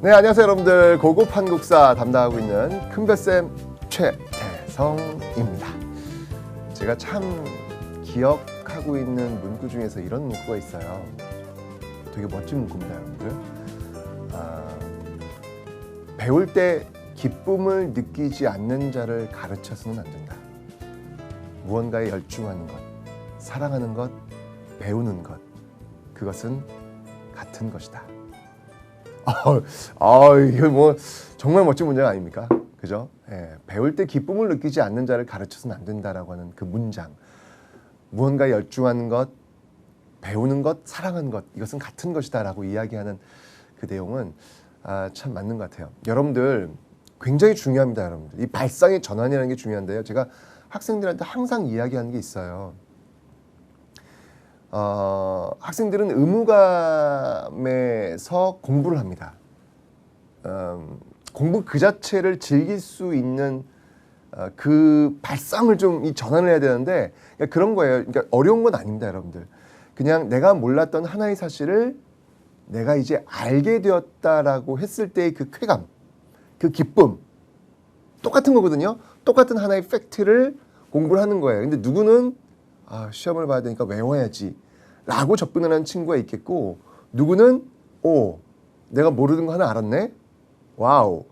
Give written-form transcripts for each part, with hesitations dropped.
네, 안녕하세요 여러분들. 고급 한국사 담당하고 있는 큰별쌤 최태성입니다. 제가 참 기억하고 있는 문구 중에서 이런 문구가 있어요. 되게 멋진 문구입니다 여러분들. 배울 때 기쁨을 느끼지 않는 자를 가르쳐서는 안 된다. 무언가에 열중하는 것, 사랑하는 것, 배우는 것, 그것은 같은 것이다. 이거 뭐 정말 멋진 문장 아닙니까? 그죠? 예, 배울 때 기쁨을 느끼지 않는 자를 가르쳐서는 안 된다라고 하는 그 문장. 무언가에 열중하는 것, 배우는 것, 사랑하는 것, 이것은 같은 것이다라고 이야기하는 그 내용은 참 맞는 것 같아요. 여러분들 굉장히 중요합니다, 여러분들. 이 발상의 전환이라는 게 중요한데요. 제가 학생들한테 항상 이야기하는 게 있어요. 학생들은 의무감에서 공부를 합니다. 공부 그 자체를 즐길 수 있는 그 발상을 좀 전환을 해야 되는데 그런 거예요. 그러니까 어려운 건 아닙니다, 여러분들. 그냥 내가 몰랐던 하나의 사실을 내가 이제 알게 되었다라고 했을 때의 그 쾌감, 그 기쁨, 똑같은 거거든요. 똑같은 하나의 팩트를 공부를 하는 거예요. 근데 누구는 시험을 봐야 되니까 외워야지 라고 접근을 하는 친구가 있겠고, 누구는 내가 모르는 거 하나 알았네? 와우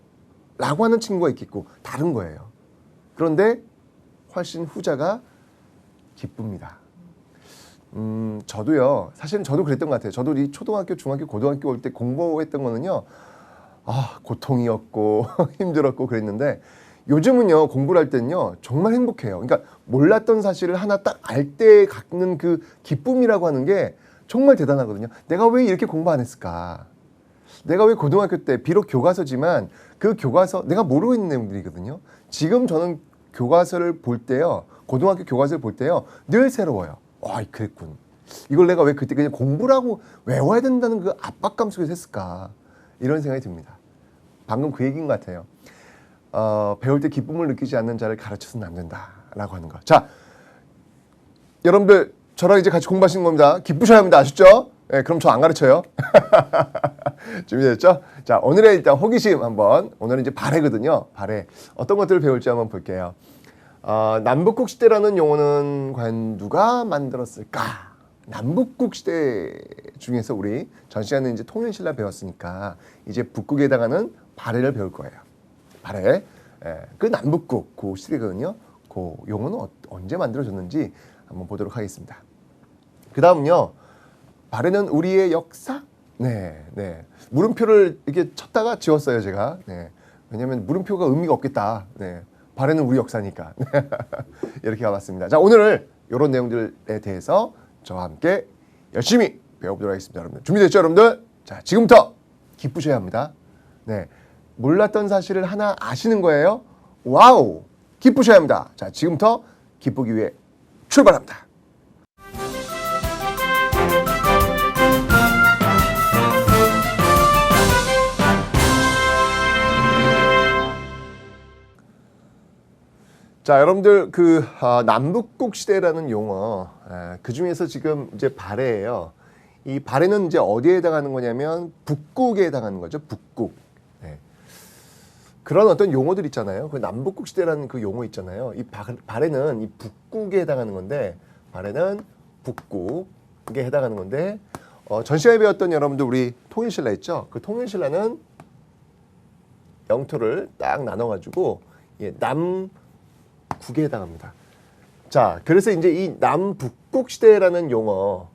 라고 하는 친구가 있겠고, 다른 거예요. 그런데 훨씬 후자가 기쁩니다. 저도요, 사실은 저도 그랬던 것 같아요. 저도 이 초등학교, 중학교, 고등학교 올 때 공부했던 거는요, 고통이었고 힘들었고 그랬는데, 요즘은요, 공부를 할 때는요 정말 행복해요. 그러니까 몰랐던 사실을 하나 딱 알 때 갖는 그 기쁨이라고 하는 게 정말 대단하거든요. 내가 왜 이렇게 공부 안 했을까? 내가 왜 고등학교 때 비록 교과서지만 그 교과서 내가 모르고 있는 내용들이거든요. 지금 저는 교과서를 볼 때요, 고등학교 교과서를 볼 때요, 늘 새로워요. 그랬군. 이걸 내가 왜 그때 그냥 공부라고 외워야 된다는 그 압박감 속에서 했을까? 이런 생각이 듭니다. 방금 그 얘기인 것 같아요. 배울 때 기쁨을 느끼지 않는 자를 가르쳐서는 안 된다라고 하는 거. 자, 여러분들 저랑 이제 같이 공부하시는 겁니다. 기쁘셔야 합니다. 아셨죠? 네, 그럼 저 안 가르쳐요. 준비됐죠? 자, 오늘의 일단 호기심 한번. 오늘은 이제 발해거든요. 발해. 어떤 것들을 배울지 한번 볼게요. 남북국 시대라는 용어는 과연 누가 만들었을까? 남북국 시대 중에서 우리 전 시간에 이제 통일신라 배웠으니까 이제 북국에 해당하는 발해를 배울 거예요. 발해. 그 남북국 그 시대거든요. 그 용어는 언제 만들어졌는지 한번 보도록 하겠습니다. 그 다음은요, 발해는 우리의 역사. 네. 물음표를 이렇게 쳤다가 지웠어요, 제가. 네. 왜냐하면 물음표가 의미가 없겠다. 네. 발해는 우리 역사니까. 이렇게 가봤습니다. 자, 오늘 이런 내용들에 대해서 저와 함께 열심히 배워보도록 하겠습니다. 여러분들 준비됐죠, 여러분들? 자, 지금부터 기쁘셔야 합니다. 네. 몰랐던 사실을 하나 아시는 거예요. 와우! 기쁘셔야 합니다. 자, 지금부터 기쁘기 위해 출발합니다. 자, 여러분들 남북국 시대라는 용어, 그 중에서 지금 이제 발해예요. 이 발해는 이제 어디에 해당하는 거냐면 북국에 해당하는 거죠. 북국. 네. 그런 어떤 용어들 있잖아요. 그 남북국 시대라는 그 용어 있잖아요. 이 발해는 이 북국에 해당하는 건데, 발해는 북국에 해당하는 건데, 전 시간에 배웠던 여러분들 우리 통일신라 있죠. 그 통일신라는 영토를 딱 나눠가지고 남국에 해당합니다. 자, 그래서 이제 이 남북국 시대라는 용어,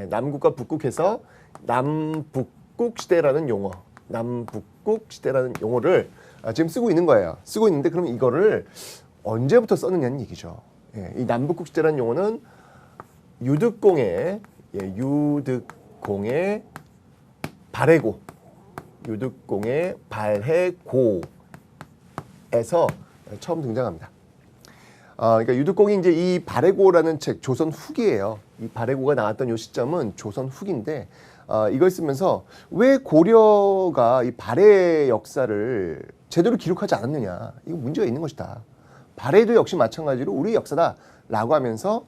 남국과 북국해서 남북국 시대라는 용어, 남북국 시대라는 용어를 지금 쓰고 있는 거예요. 쓰고 있는데, 그럼 이거를 언제부터 썼느냐는 얘기죠. 이 남북국 시대라는 용어는 유득공의 발해고, 유득공의 발해고에서 처음 등장합니다. 그러니까 유득공이 이제 이 발해고라는 책, 조선 후기예요. 이 발해고가 나왔던 요 시점은 조선 후기인데, 이걸 쓰면서 왜 고려가 이 발해 역사를 제대로 기록하지 않았느냐, 이거 문제가 있는 것이다. 발해도 역시 마찬가지로 우리 역사다라고 하면서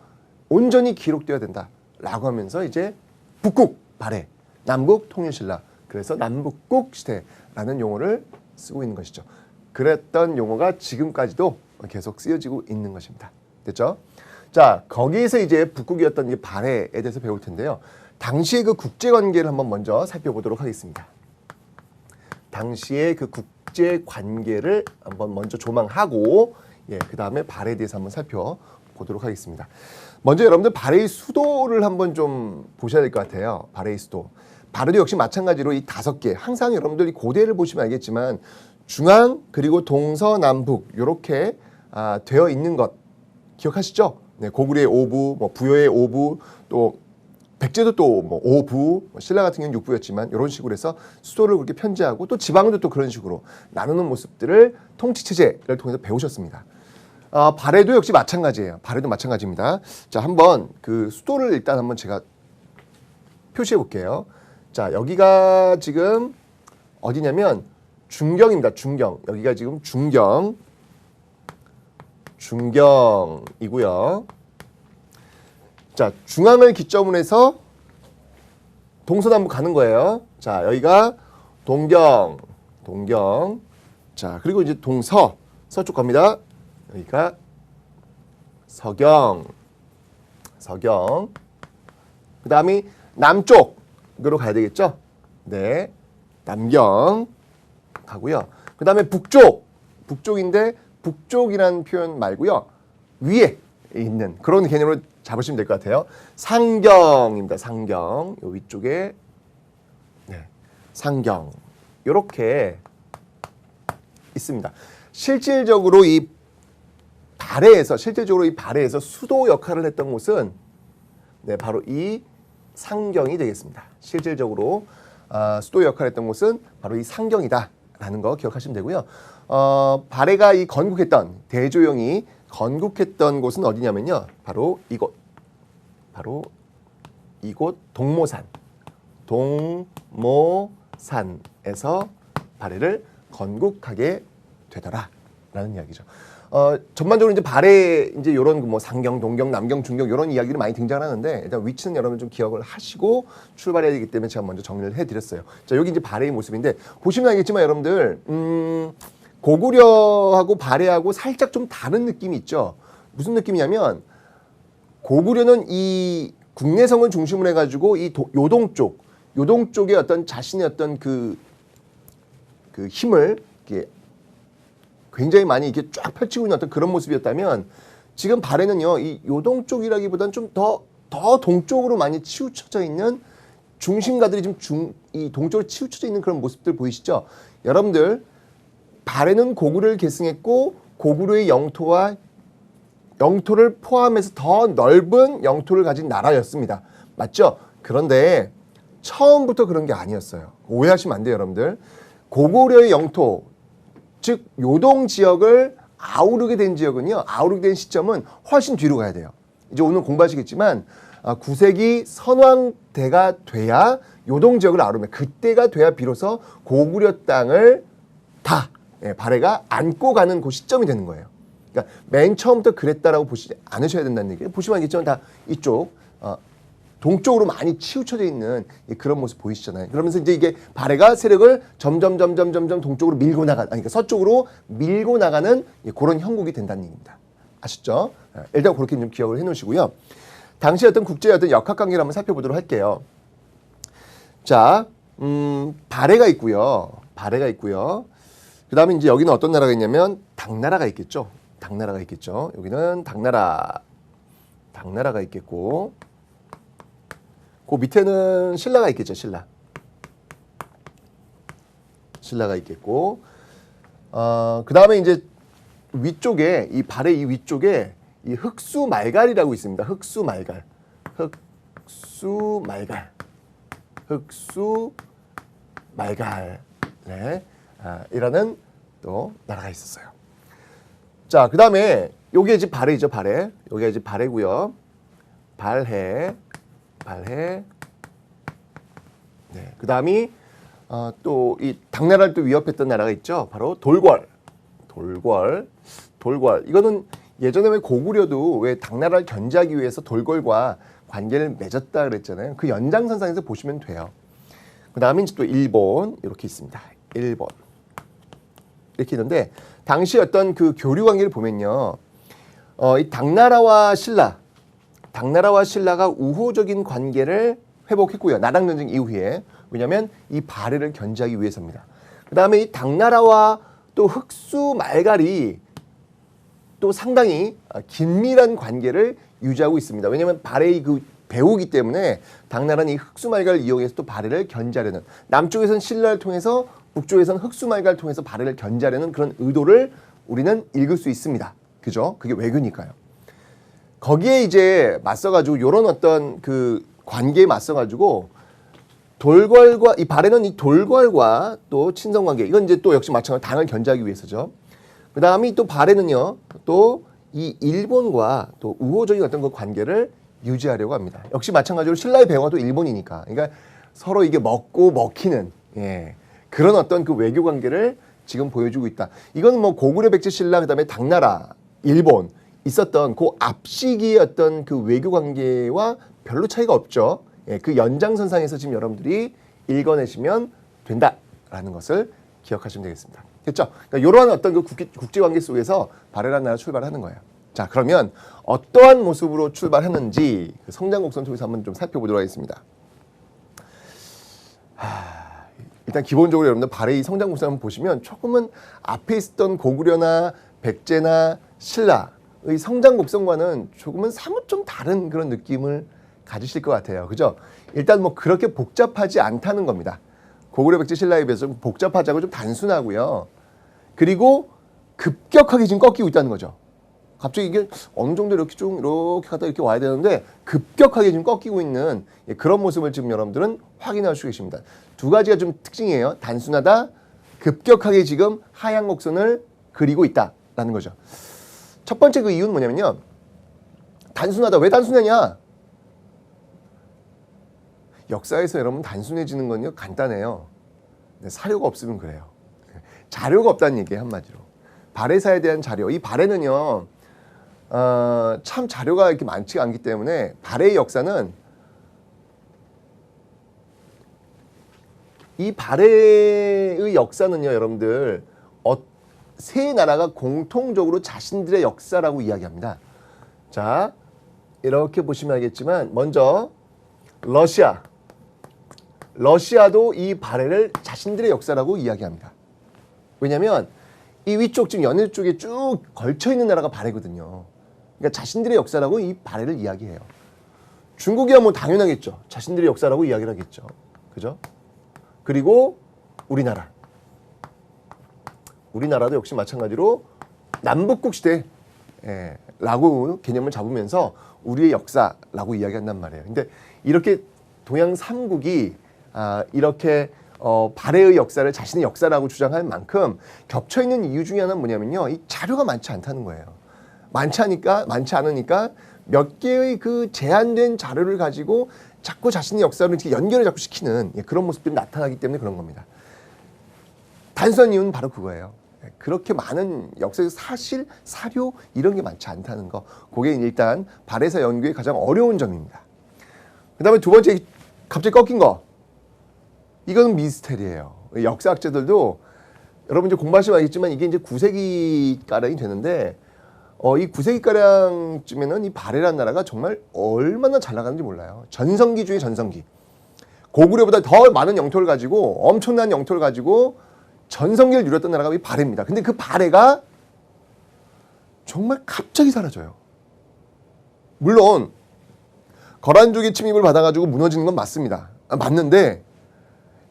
온전히 기록되어야 된다라고 하면서 이제 북국 발해, 남국 통일신라, 그래서 남북국 시대라는 용어를 쓰고 있는 것이죠. 그랬던 용어가 지금까지도 계속 쓰여지고 있는 것입니다. 됐죠? 자, 거기에서 이제 북국이었던 이 발해에 대해서 배울 텐데요. 당시의 그 국제 관계를 한번 먼저 살펴보도록 하겠습니다. 당시의 그 국제 관계를 한번 먼저 조망하고, 그 다음에 발해에 대해서 한번 살펴보도록 하겠습니다. 먼저 여러분들 발해의 수도를 한번 좀 보셔야 될 것 같아요. 발해의 수도. 발해도 역시 마찬가지로 이 5개, 항상 여러분들이 고대를 보시면 알겠지만 중앙 그리고 동서남북 이렇게 되어 있는 것 기억하시죠? 네, 고구려의 5부, 뭐 부여의 5부, 또 백제도 또 뭐 5부, 신라 같은 경우는 6부였지만 이런 식으로 해서 수도를 그렇게 편제하고 또 지방도 또 그런 식으로 나누는 모습들을 통치체제를 통해서 배우셨습니다. 발해도 역시 마찬가지예요. 발해도 마찬가지입니다. 자, 한번 그 수도를 일단 한번 제가 표시해 볼게요. 자, 여기가 지금 어디냐면 중경입니다. 중경. 여기가 지금 중경이고요. 자, 중앙을 기점으로 해서 동서남북 가는 거예요. 자, 여기가 동경. 자, 그리고 이제 서쪽 갑니다. 여기가 서경. 그 다음이 남쪽으로 가야 되겠죠? 네, 남경 가고요. 그 다음에 북쪽인데 북쪽이라는 표현 말고요. 위에 있는 그런 개념으로 잡으시면 될 것 같아요. 상경입니다. 상경. 요 위쪽에 상경. 이렇게 있습니다. 실질적으로 이 발해에서 수도 역할을 했던 곳은 바로 이 상경이 되겠습니다. 실질적으로 수도 역할을 했던 곳은 바로 이 상경이다라는 거 기억하시면 되고요. 발해가 이 건국했던 대조영이 건국했던 곳은 어디냐면요. 바로 이곳 동모산에서 발해를 건국하게 되더라라는 이야기죠. 전반적으로 이제 발해 이제 이런 뭐 상경, 동경, 남경, 중경 이런 이야기를 많이 등장하는데 일단 위치는 여러분 좀 기억을 하시고 출발해야 되기 때문에 제가 먼저 정리를 해드렸어요. 자, 여기 이제 발해의 모습인데 보시면 알겠지만 여러분들 고구려하고 발해하고 살짝 좀 다른 느낌이 있죠. 무슨 느낌이냐면 고구려는 이 국내성을 중심으로 해가지고 이 요동 쪽에 어떤 자신의 어떤 그 힘을 이렇게 굉장히 많이 이렇게 쫙 펼치고 있는 어떤 그런 모습이었다면 지금 발해는요, 이 요동 쪽이라기보다는 좀 더 동쪽으로 많이 치우쳐져 있는 중심가들이 지금 이 동쪽으로 치우쳐져 있는 그런 모습들 보이시죠? 여러분들 발해는 고구려를 계승했고 고구려의 영토를 포함해서 더 넓은 영토를 가진 나라였습니다. 맞죠? 그런데 처음부터 그런 게 아니었어요. 오해하시면 안 돼요, 여러분들. 고구려의 영토, 즉 요동 지역을 아우르게 된 시점은 훨씬 뒤로 가야 돼요. 이제 오늘 공부하시겠지만 9세기 선왕대가 돼야 요동 지역을 아우르면 그때가 돼야 비로소 고구려 땅을 다 발해가 안고 가는 그 시점이 되는 거예요. 그러니까 맨 처음부터 그랬다라고 보시지 않으셔야 된다는 얘기예요. 보시면 알겠지만 다 이쪽 동쪽으로 많이 치우쳐져 있는 그런 모습 보이시잖아요. 그러면서 이제 이게 발해가 세력을 점점 동쪽으로 밀고 그러니까 서쪽으로 밀고 나가는 그런 형국이 된다는 얘기입니다. 아셨죠? 일단 그렇게 좀 기억을 해놓으시고요. 당시 어떤 국제의 어떤 역학관계를 한번 살펴보도록 할게요. 자, 발해가 있고요. 그 다음에 이제 여기는 어떤 나라가 있냐면 당나라가 있겠죠. 여기는 당나라가 있겠고, 그 밑에는 신라가 있겠죠. 신라가 있겠고, 그 다음에 이제 위쪽에 이 발해 이 위쪽에 이 흑수말갈이라고 있습니다. 흑수말갈. 이라는 또 나라가 있었어요. 자, 그 다음에 요게 이제 발해이죠. 여기가 이제 발해고요. 발해. 네, 그 다음이 또 이 당나라를 또 위협했던 나라가 있죠. 바로 돌궐. 이거는 예전에 왜 고구려도 왜 당나라를 견제하기 위해서 돌궐과 관계를 맺었다 그랬잖아요. 그 연장선상에서 보시면 돼요. 그 다음에 이제 또 일본 이렇게 있습니다. 일본 이렇게 있는데 당시 어떤 그 교류 관계를 보면요, 이 당나라와 신라가 우호적인 관계를 회복했고요. 나당 전쟁 이후에. 왜냐하면 이 발해를 견제하기 위해서입니다. 그 다음에 이 당나라와 또 흑수 말갈이 또 상당히 긴밀한 관계를 유지하고 있습니다. 왜냐하면 발해의 그 배후기 때문에 당나라는 이 흑수 말갈을 이용해서 또 발해를 견제하려는, 남쪽에서는 신라를 통해서 북쪽에서는 흑수 말갈을 통해서 발해를 견제하려는 그런 의도를 우리는 읽을 수 있습니다. 그죠? 그게 외교니까요. 거기에 이제 맞서가지고 요런 어떤 그 관계에 맞서가지고 돌궐과 이 발해는 이 돌궐과 또 친선 관계, 이건 이제 또 역시 마찬가지로 당을 견제하기 위해서죠. 그 다음에 또 발해는요, 또 이 일본과 또 우호적인 어떤 그 관계를 유지하려고 합니다. 역시 마찬가지로 신라의 배후가 또 일본이니까, 그러니까 서로 이게 먹고 먹히는, 예, 그런 어떤 그 외교 관계를 지금 보여주고 있다. 이건 뭐 고구려 백제 신라 그다음에 당나라, 일본 있었던 그 앞시기의 어떤 그 외교 관계와 별로 차이가 없죠. 예, 그 연장선상에서 지금 여러분들이 읽어내시면 된다라는 것을 기억하시면 되겠습니다. 됐죠? 그러니까 이러한 어떤 그 국제 관계 속에서 발해라는 나라 출발하는 거예요. 자, 그러면 어떠한 모습으로 출발했는지 그 성장곡선을 통해서 한번 좀 살펴보도록 하겠습니다. 일단 기본적으로 여러분들 발해의 성장곡선 한번 보시면 조금은 앞에 있었던 고구려나 백제나 신라의 성장곡선과는 조금은 사뭇 좀 다른 그런 느낌을 가지실 것 같아요. 그죠? 일단 뭐 그렇게 복잡하지 않다는 겁니다. 고구려 백제 신라에 비해서 좀 복잡하자고 좀 단순하고요. 그리고 급격하게 지금 꺾이고 있다는 거죠. 갑자기 이게 어느 정도 이렇게 좀 이렇게 가다 이렇게 와야 되는데 급격하게 지금 꺾이고 있는 그런 모습을 지금 여러분들은 확인할 수 계십니다. 두 가지가 좀 특징이에요. 단순하다, 급격하게 지금 하향 곡선을 그리고 있다라는 거죠. 첫 번째 그 이유는 뭐냐면요. 단순하다. 왜 단순하냐? 역사에서 여러분 단순해지는 건요 간단해요. 사료가 없으면 그래요. 자료가 없다는 얘기예요, 한마디로. 발해사에 대한 자료. 이 발해는요, 참 자료가 이렇게 많지가 않기 때문에 발해의 역사는, 이 발해의 역사는요, 여러분들 세 나라가 공통적으로 자신들의 역사라고 이야기합니다. 자, 이렇게 보시면 알겠지만 먼저 러시아도 이 발해를 자신들의 역사라고 이야기합니다. 왜냐하면 이 위쪽 지금 연해 쪽에 쭉 걸쳐 있는 나라가 발해거든요. 그러니까 자신들의 역사라고 이 발해를 이야기해요. 중국이야 뭐 당연하겠죠. 자신들의 역사라고 이야기를 하겠죠. 그죠? 그리고 우리나라도 역시 마찬가지로 남북국 시대 라고 개념을 잡으면서 우리의 역사라고 이야기한단 말이에요. 근데 이렇게 동양 3국이 이렇게 발해의 역사를 자신의 역사라고 주장할 만큼 겹쳐있는 이유 중에 하나는 뭐냐면요. 이 자료가 많지 않다는 거예요. 많지 않으니까 몇 개의 그 제한된 자료를 가지고 자꾸 자신의 역사를 이렇게 연결을 자꾸 시키는 그런 모습들이 나타나기 때문에 그런 겁니다. 단순한 이유는 바로 그거예요. 그렇게 많은 역사에서 사실, 사료 이런 게 많지 않다는 거. 그게 일단 발해사 연구의 가장 어려운 점입니다. 그 다음에 두 번째, 갑자기 꺾인 거. 이건 미스테리예요. 역사학자들도 여러분 이제 공부하시면 알겠지만 이게 이제 9세기가량이 되는데 이 9세기가량쯤에는 이 발해라는 나라가 정말 얼마나 잘 나가는지 몰라요. 전성기 중에 전성기. 고구려보다 더 많은 영토를 가지고 엄청난 영토를 가지고 전성기를 누렸던 나라가 이 발해입니다. 근데 그 발해가 정말 갑자기 사라져요. 물론 거란족의 침입을 받아가지고 무너지는 건 맞습니다. 맞는데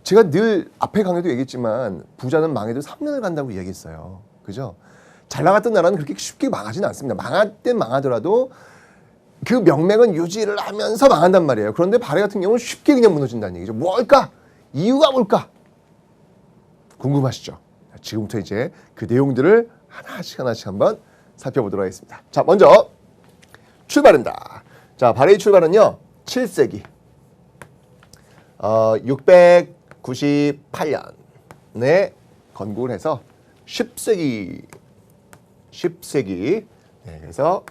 제가 늘 앞에 강의도 얘기했지만 부자는 망해도 3년을 간다고 이야기했어요. 그죠? 잘 나갔던 나라는 그렇게 쉽게 망하지는 않습니다. 망할 땐 망하더라도 그 명맥은 유지를 하면서 망한단 말이에요. 그런데 발해 같은 경우는 쉽게 그냥 무너진다는 얘기죠. 뭘까? 이유가 뭘까? 궁금하시죠? 지금부터 이제 그 내용들을 하나씩 한번 살펴보도록 하겠습니다. 자, 먼저 출발한다. 자, 발해의 출발은요. 7세기 698년에 건국을 해서 10세기 네, 그래서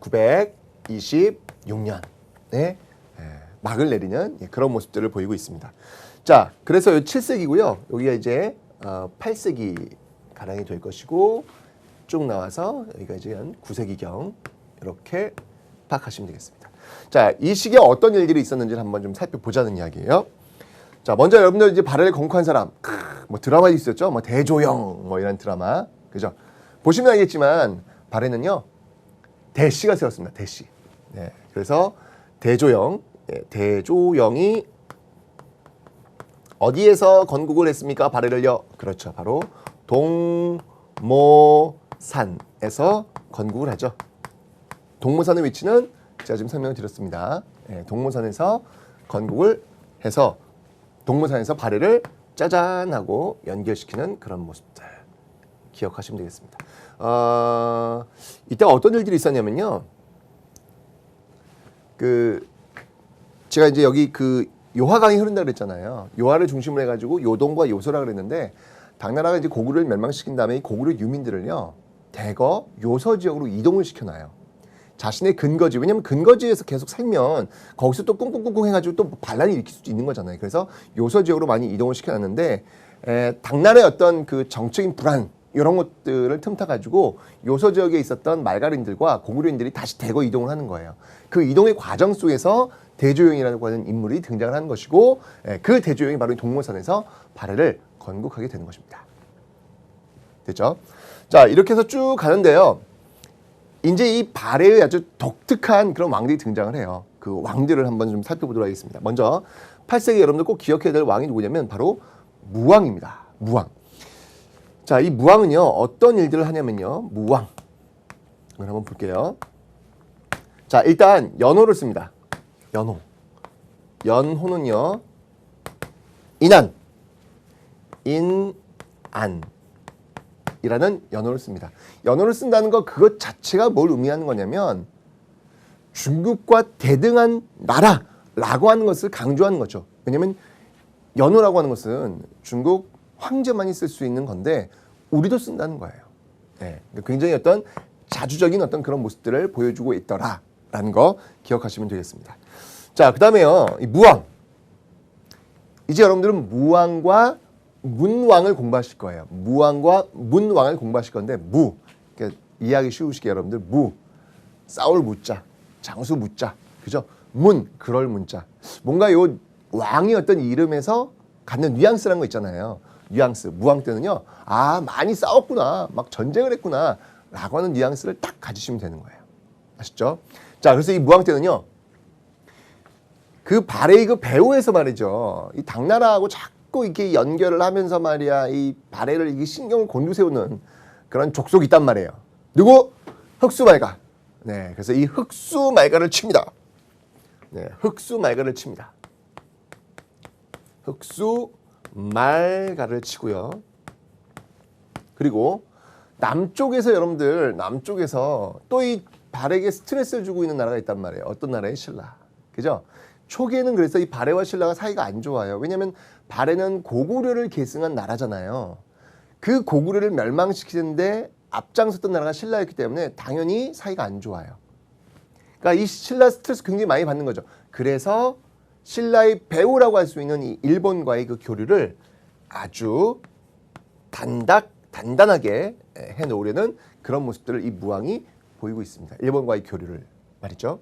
926년에 막을 내리는 그런 모습들을 보이고 있습니다. 자, 그래서 7세기고요. 여기가 이제 8세기 가량이 될 것이고 쭉 나와서 여기가 이제 한 9세기경 이렇게 파악하시면 되겠습니다. 자, 이 시기에 어떤 일들이 있었는지를 한번 좀 살펴보자는 이야기예요. 자, 먼저 여러분들 이제 발해를 건국한 사람, 뭐 드라마 있었죠? 뭐 대조영, 뭐 이런 드라마, 그죠? 보시면 알겠지만 발해는요 대씨가 세웠습니다. 대씨. 네, 그래서 대조영, 대조영이 어디에서 건국을 했습니까? 발해를요. 그렇죠, 바로 동모산에서 건국을 하죠. 동모산의 위치는 제가 지금 설명을 드렸습니다. 동모산에서 건국을 해서 동모산에서 발해를 짜잔 하고 연결시키는 그런 모습들 기억하시면 되겠습니다. 이때 어떤 일들이 있었냐면요. 제가 이제 여기 요하강이 흐른다 그랬잖아요. 요하를 중심으로 해가지고 요동과 요소라 그랬는데 당나라가 이제 고구려를 멸망시킨 다음에 이 고구려 유민들을요 대거 요서 지역으로 이동을 시켜놔요. 자신의 근거지, 왜냐면 근거지에서 계속 살면 거기서 또 꿍꿍꿍꿍 해가지고 또 반란이 일으킬 수도 있는 거잖아요. 그래서 요서 지역으로 많이 이동을 시켜놨는데 당나라의 어떤 그 정적인 불안 이런 것들을 틈타가지고 요서 지역에 있었던 말가린들과 고구려인들이 다시 대거 이동을 하는 거예요. 그 이동의 과정 속에서 대조영이라고 하는 인물이 등장을 하는 것이고 그 대조영이 바로 동모산에서 발해를 건국하게 되는 것입니다. 됐죠? 자, 이렇게 해서 쭉 가는데요. 이제 이 발해의 아주 독특한 그런 왕들이 등장을 해요. 그 왕들을 한번 좀 살펴보도록 하겠습니다. 먼저 8세기 여러분들 꼭 기억해야 될 왕이 누구냐면 바로 무왕입니다. 무왕. 자, 이 무왕은요 어떤 일들을 하냐면요. 무왕. 이걸 한번 볼게요. 자, 일단 연호를 씁니다. 연호. 연호는요 인안. 인안이라는 연호를 씁니다. 연호를 쓴다는 거 그것 자체가 뭘 의미하는 거냐면 중국과 대등한 나라라고 하는 것을 강조하는 거죠. 왜냐하면 연호라고 하는 것은 중국 황제만이 쓸 수 있는 건데 우리도 쓴다는 거예요. 네, 굉장히 어떤 자주적인 어떤 그런 모습들을 보여주고 있더라라는 거 기억하시면 되겠습니다. 자, 그 다음에요. 이 무왕. 이제 여러분들은 무왕과 문왕을 공부하실 거예요. 무왕과 문왕을 공부하실 건데 그러니까 이해하기 쉬우시게 여러분들 싸울 무자, 장수 무자, 그죠? 그럴 문자. 뭔가 요 왕의 어떤 이름에서 갖는 뉘앙스라는 거 있잖아요. 뉘앙스. 무왕 때는요. 많이 싸웠구나. 막 전쟁을 했구나. 라고 하는 뉘앙스를 딱 가지시면 되는 거예요. 아시죠? 자, 그래서 이 무왕 때는요. 그 발해의 그 배후에서 말이죠. 이 당나라하고 자꾸 이렇게 연결을 하면서 말이야. 이 발해를 이게 신경을 곤두세우는 그런 족속이 있단 말이에요. 누구? 흑수말가. 네, 그래서 이 흑수말가를 칩니다. 네, 흑수말가를 칩니다. 흑수말가를 치고요. 그리고 남쪽에서 여러분들 또 이 발해에게 스트레스를 주고 있는 나라가 있단 말이에요. 어떤 나라의 신라. 그죠? 초기에는 그래서 이 발해와 신라가 사이가 안 좋아요. 왜냐하면 발해는 고구려를 계승한 나라잖아요. 그 고구려를 멸망시키는데 앞장섰던 나라가 신라였기 때문에 당연히 사이가 안 좋아요. 그러니까 이 신라 스트레스 굉장히 많이 받는 거죠. 그래서 신라의 배후라고 할 수 있는 이 일본과의 그 교류를 아주 단단하게 해놓으려는 그런 모습들을 이 무왕이 보이고 있습니다. 일본과의 교류를 말이죠.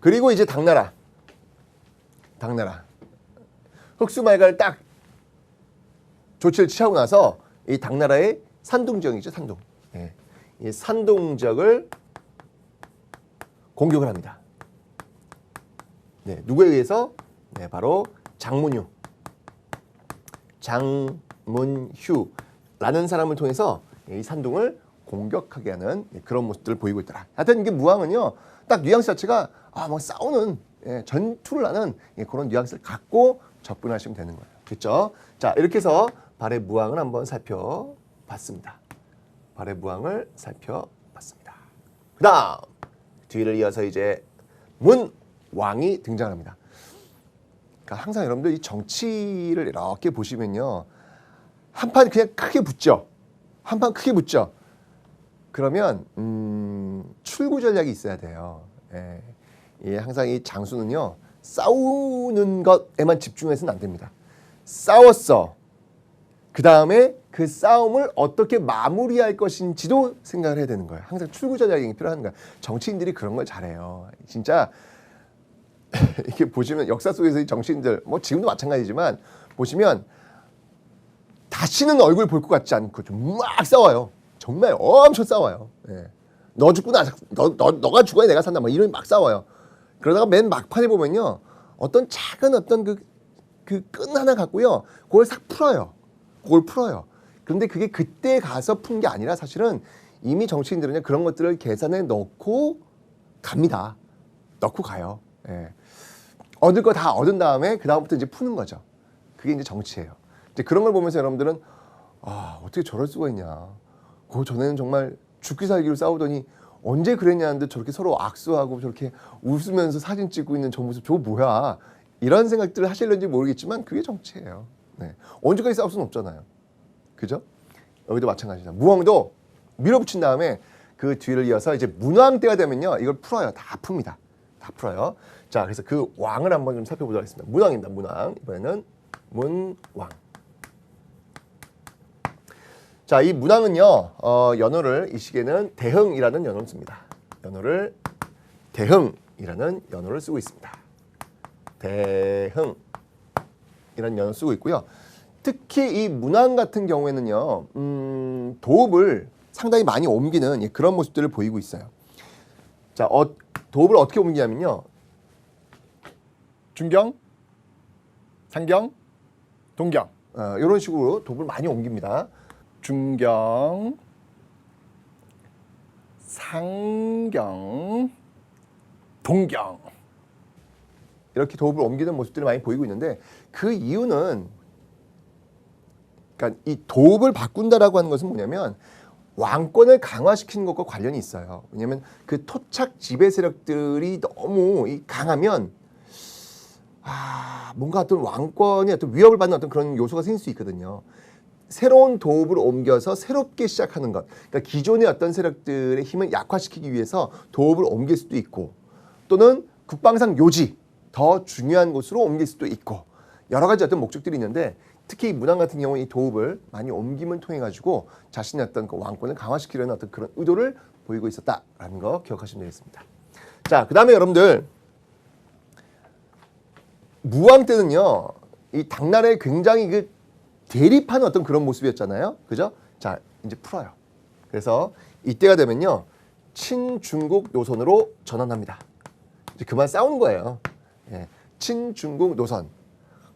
그리고 이제 당나라. 흑수말가를 딱 조치를 취하고 나서 이 당나라의 산둥 지역이죠. 산둥. 예. 이 산둥 지역을 공격을 합니다. 네, 누구에 의해서? 네, 바로 장문휴라는 사람을 통해서 이 산둥을 공격하게 하는 그런 모습들을 보이고 있더라. 하여튼 이게 무왕은요, 딱 뉘앙스 자체가 뭐 싸우는 전투를 하는 그런 뉘앙스를 갖고 접근하시면 되는 거예요. 그렇죠? 자, 이렇게 해서 발해 무왕을 한번 살펴봤습니다. 발해 무왕을 살펴봤습니다. 그다음 뒤를 이어서 이제 문왕이 등장합니다. 그러니까 항상 여러분들 이 정치를 이렇게 보시면요, 한 판 그냥 크게 붙죠. 그러면 출구 전략이 있어야 돼요. 예, 항상 이 장수는요 싸우는 것에만 집중해서는 안 됩니다. 싸웠어. 그 다음에 그 싸움을 어떻게 마무리할 것인지도 생각을 해야 되는 거예요. 항상 출구전략이 필요한 거예요. 정치인들이 그런 걸 잘해요. 진짜 이렇게 보시면 역사 속에서 이 정치인들 뭐 지금도 마찬가지지만 보시면 다시는 얼굴 볼 것 같지 않고 좀 막 싸워요. 정말 엄청 싸워요. 예. 너 죽고 너가 죽어야 내가 산다. 막 이런 막 싸워요. 그러다가 맨 막판에 보면요, 어떤 작은 어떤 그 끈 하나 갖고요, 그걸 싹 풀어요. 그걸 풀어요. 그런데 그게 그때 가서 푼 게 아니라 사실은 이미 정치인들은 그런 것들을 계산에 넣고 갑니다. 넣고 가요. 예. 얻을 거 다 얻은 다음에 그 다음부터 이제 푸는 거죠. 그게 이제 정치예요. 이제 그런 걸 보면서 여러분들은 어떻게 저럴 수가 있냐. 전에는 정말 죽기 살기로 싸우더니 언제 그랬냐는데 저렇게 서로 악수하고 저렇게 웃으면서 사진 찍고 있는 저 모습 저거 뭐야. 이런 생각들을 하실는지 모르겠지만 그게 정치예요. 네. 언제까지 싸울 수는 없잖아요. 그죠? 여기도 마찬가지다. 무왕도 밀어붙인 다음에 그 뒤를 이어서 이제 문왕 때가 되면요, 이걸 풀어요. 다 풉니다. 다 풀어요. 자, 그래서 그 왕을 한번 좀 살펴보도록 하겠습니다. 문왕입니다. 문왕. 이번에는 문왕. 자, 이 문왕은요, 연호를 이 시기에는 대흥이라는 연호를 씁니다. 연호를 대흥이라는 연호를 쓰고 있습니다. 대흥이라는 연호를 쓰고 있고요. 특히 이 문왕 같은 경우에는요, 도읍을 상당히 많이 옮기는 그런 모습들을 보이고 있어요. 자, 도읍을 어떻게 옮기냐면요, 중경, 상경, 동경, 이런 식으로 도읍을 많이 옮깁니다. 중경, 상경, 동경, 이렇게 도읍을 옮기는 모습들이 많이 보이고 있는데, 그 이유는, 그러니까 이 도읍을 바꾼다라고 하는 것은 뭐냐면 왕권을 강화시키는 것과 관련이 있어요. 왜냐하면 그 토착 지배 세력들이 너무 강하면 뭔가 어떤 왕권이 어떤 위협을 받는 어떤 그런 요소가 생길 수 있거든요. 새로운 도읍을 옮겨서 새롭게 시작하는 것, 그러니까 기존의 어떤 세력들의 힘을 약화시키기 위해서 도읍을 옮길 수도 있고, 또는 국방상 요지, 더 중요한 곳으로 옮길 수도 있고, 여러 가지 어떤 목적들이 있는데, 특히 문왕 같은 경우는 이 도읍을 많이 옮김을 통해 가지고 자신의 어떤 그 왕권을 강화시키려는 어떤 그런 의도를 보이고 있었다라는 거 기억하시면 되겠습니다. 자, 그 다음에 여러분들, 무왕 때는요, 이 당나라에 굉장히 그 대립하는 어떤 그런 모습이었잖아요. 그죠? 자, 이제 풀어요. 그래서 이때가 되면요, 친중국 노선으로 전환합니다. 이제 그만 싸우는 거예요. 예, 친중국 노선.